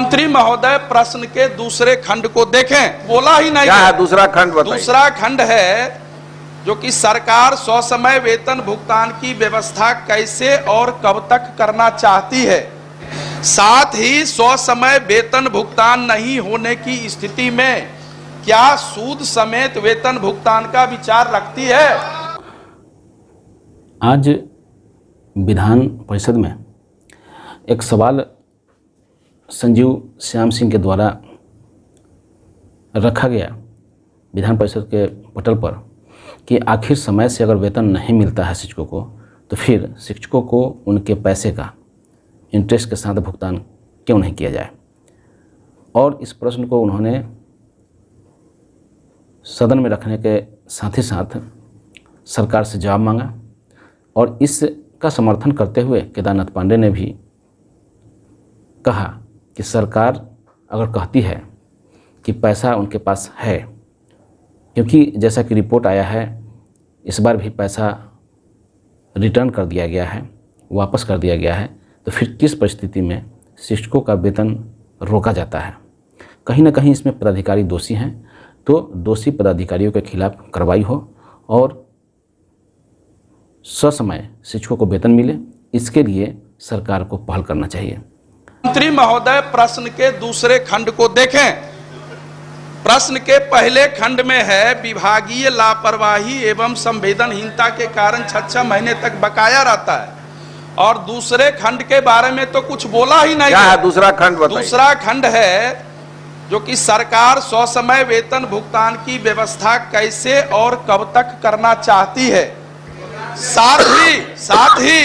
मंत्री महोदय प्रश्न के दूसरे खंड को देखें। बोला ही नहीं। क्या है दूसरा खंड बताइए। दूसरा खंड है जो कि सरकार ससमय वेतन भुगतान की व्यवस्था कैसे और कब तक करना चाहती है, साथ ही ससमय वेतन भुगतान नहीं होने की स्थिति में क्या सूद समेत वेतन भुगतान का विचार रखती है। आज विधान परिषद में एक सवाल संजीव श्याम सिंह के द्वारा रखा गया विधान परिषद के पटल पर कि आखिर समय से अगर वेतन नहीं मिलता है शिक्षकों को, तो फिर शिक्षकों को उनके पैसे का इंटरेस्ट के साथ भुगतान क्यों नहीं किया जाए। और इस प्रश्न को उन्होंने सदन में रखने के साथ ही साथ सरकार से जवाब मांगा। और इसका समर्थन करते हुए केदारनाथ पांडे ने भी कहा कि सरकार अगर कहती है कि पैसा उनके पास है, क्योंकि जैसा कि रिपोर्ट आया है इस बार भी पैसा रिटर्न कर दिया गया है, वापस कर दिया गया है, तो फिर किस परिस्थिति में शिक्षकों का वेतन रोका जाता है। कहीं ना कहीं इसमें पदाधिकारी दोषी हैं, तो दोषी पदाधिकारियों के खिलाफ कार्रवाई हो और ससमय शिक्षकों को वेतन मिले, इसके लिए सरकार को पहल करना चाहिए। मंत्री महोदय प्रश्न के दूसरे खंड को देखें। प्रश्न के पहले खंड में है विभागीय लापरवाही एवं संवेदनहीनता के कारण 6 महीने तक बकाया रहता है, और दूसरे खंड के बारे में तो कुछ बोला ही नहीं। क्या है दूसरा खंड बताइए। दूसरा खंड है जो कि सरकार ससमय वेतन भुगतान की व्यवस्था कैसे और कब तक करना चाहती है, साथ ही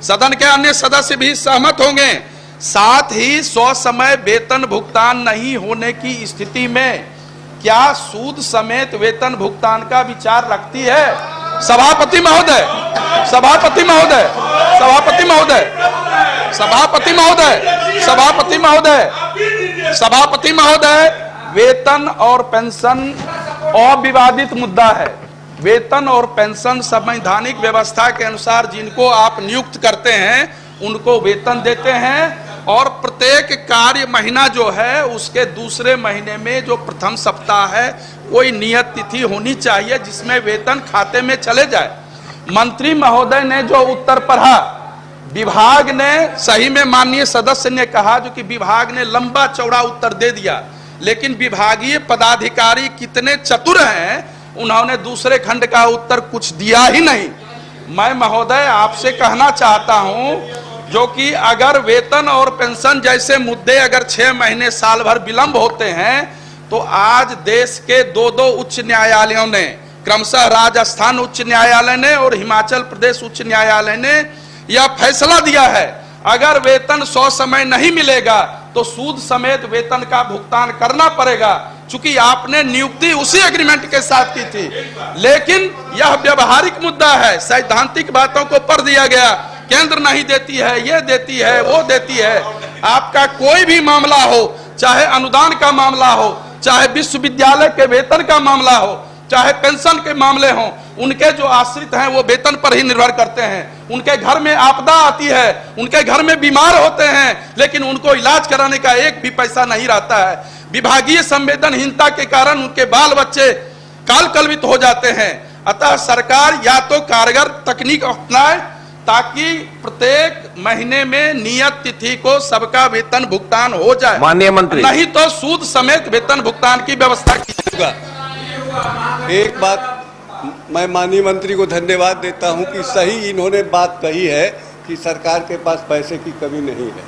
सदन के अन्य सदस्य भी सहमत होंगे, साथ ही ससमय वेतन भुगतान नहीं होने की स्थिति में क्या सूद समेत वेतन भुगतान का विचार रखती है। सभापति महोदय, सभापति महोदय, सभापति महोदय, सभापति महोदय, सभापति महोदय, सभापति महोदय, वेतन और पेंशन अविवादित मुद्दा है। वेतन और पेंशन संवैधानिक व्यवस्था के अनुसार जिनको आप नियुक्त करते हैं उनको वेतन देते हैं, और प्रत्येक कार्य महीना जो है उसके दूसरे महीने में जो प्रथम सप्ताह है कोई नियत तिथि होनी चाहिए जिसमें वेतन खाते में चले जाए। मंत्री महोदय ने जो उत्तर पढ़ा, विभाग ने सही में माननीय सदस्य ने कहा जो कि विभाग ने लंबा चौड़ा उत्तर दे दिया, लेकिन विभागीय पदाधिकारी कितने चतुर हैं, उन्होंने दूसरे खंड का उत्तर कुछ दिया ही नहीं। मैं महोदय आपसे कहना चाहता हूं जो कि अगर वेतन और पेंशन जैसे मुद्दे अगर 6 महीने साल भर विलंब होते हैं, तो आज देश के 2 उच्च न्यायालयों ने, क्रमशः राजस्थान उच्च न्यायालय ने और हिमाचल प्रदेश उच्च न्यायालय ने यह फैसला दिया है, अगर वेतन ससमय नहीं मिलेगा तो सूद समेत वेतन का भुगतान करना पड़ेगा। चूंकि आपने नियुक्ति उसी एग्रीमेंट के साथ की थी, लेकिन यह व्यवहारिक मुद्दा है, सैद्धांतिक बातों को पढ़ दिया गया, केंद्र नहीं देती है, ये देती है, वो देती है। आपका कोई भी मामला हो, चाहे अनुदान का मामला हो, चाहे विश्वविद्यालय के वेतन का मामला हो, चाहे पेंशन के मामले हों, उनके जो आश्रित हैं वो वेतन पर ही निर्भर करते हैं। उनके घर में आपदा आती है, उनके घर में बीमार होते हैं, लेकिन उनको इलाज कराने का एक भी पैसा नहीं रहता है। विभागीय संवेदनहीनता के कारण उनके बाल बच्चे काल कलवित हो जाते हैं। अतः सरकार या तो कारगर तकनीक अपनाए ताकि प्रत्येक महीने में नियत तिथि को सबका वेतन भुगतान हो जाए, माननीय मंत्री, नहीं तो सूद समेत वेतन भुगतान की व्यवस्था कीजिएगा। एक बात मैं माननीय मंत्री को धन्यवाद देता हूं कि सही इन्होंने बात कही है कि सरकार के पास पैसे की कमी नहीं है,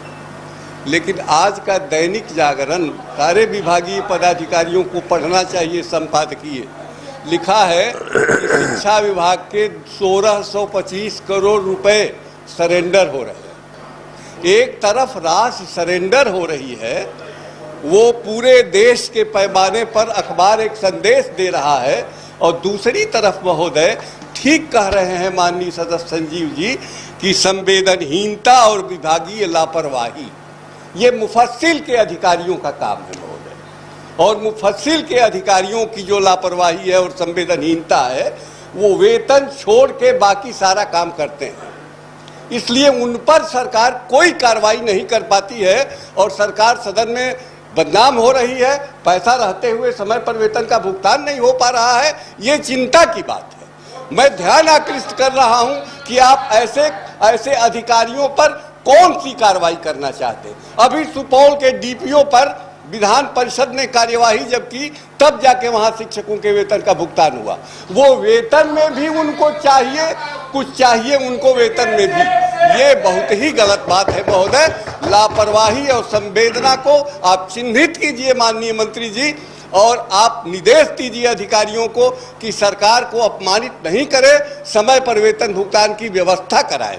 लेकिन आज का दैनिक जागरण सारे विभागीय पदाधिकारियों को पढ़ना चाहिए। संपादकीय लिखा है कि शिक्षा विभाग के 1625 करोड़ रुपए सरेंडर हो रहे हैं। एक तरफ राशि सरेंडर हो रही है, वो पूरे देश के पैमाने पर अखबार एक संदेश दे रहा है, और दूसरी तरफ महोदय ठीक कह रहे हैं माननीय सदस्य संजीव जी कि संवेदनहीनता और विभागीय लापरवाही ये मुफस्सिल के अधिकारियों का काम है महोदय, और मुफस्सिल के अधिकारियों की जो लापरवाही है और संवेदनहीनता है वो वेतन छोड़ के बाकी सारा काम करते हैं। इसलिए उन पर सरकार कोई कार्रवाई नहीं कर पाती है और सरकार सदन में बदनाम हो रही है। पैसा रहते हुए समय पर वेतन का भुगतान नहीं हो पा रहा है, ये चिंता की बात है। मैं ध्यान आकृष्ट कर रहा हूं कि आप ऐसे अधिकारियों पर कौन सी कार्रवाई करना चाहते हैं। अभी सुपौल के डीपीओ पर विधान परिषद ने कार्यवाही जब की तब जाके वहां शिक्षकों के वेतन का भुगतान हुआ। वो वेतन में भी उनको चाहिए, कुछ चाहिए उनको वेतन में भी। ये बहुत ही गलत बात है महोदय। लापरवाही और संवेदना को आप चिन्हित कीजिए माननीय मंत्री जी, और आप निर्देश दीजिए अधिकारियों को कि सरकार को अपमानित नहीं करे, समय पर वेतन भुगतान की व्यवस्था कराएं।